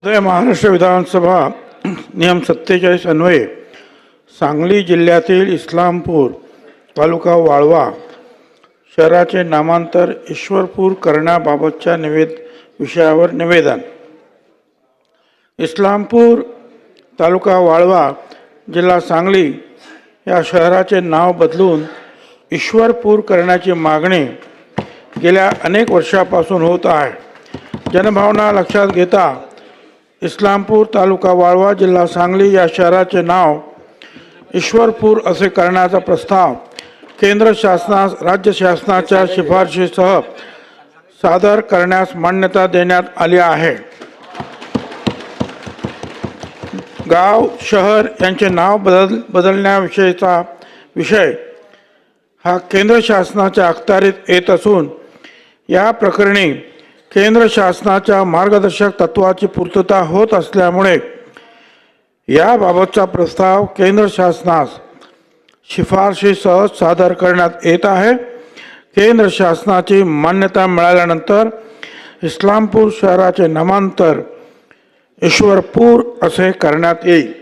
महाराष्ट्र विधानसभा नियम 47 अन्वये सांगली जिल्ह्यातील इस्लामपूर तालुका वाळवा शहराचे नामांतर ईश्वरपूर करण्याबाबतच्या विषयावर निवेदन. इस्लामपूर तालुका वाळवा जिल्हा सांगली या शहराचे नाव बदलून ईश्वरपूर करण्याची मागणी गेल्या अनेक वर्षापासून होत आहे. जनभावना लक्षात घेता इस्लामपूर तालुका वाळवा जिल्हा सांगली या शहराचे नाव ईश्वरपूर असे करण्याचा प्रस्ताव केंद्र शासनास राज्य शासनाच्या शिफारशीसह सादर करण्यास मान्यता देण्यात आली आहे. गाव शहर यांचे नाव बदलण्याविषयीचा विषय हा केंद्र शासनाच्या अखत्यारीत येत असून या प्रकरणी केंद्र शासनाच्या मार्गदर्शक तत्वाची पूर्तता होत असल्यामुळे याबाबतचा प्रस्ताव केंद्र शासनास शिफारशीसह सादर करण्यात येत आहे. केंद्र शासनाची मान्यता मिळाल्यानंतर इस्लामपूर शहराचे नामांतर ईश्वरपूर असे करण्यात येईल.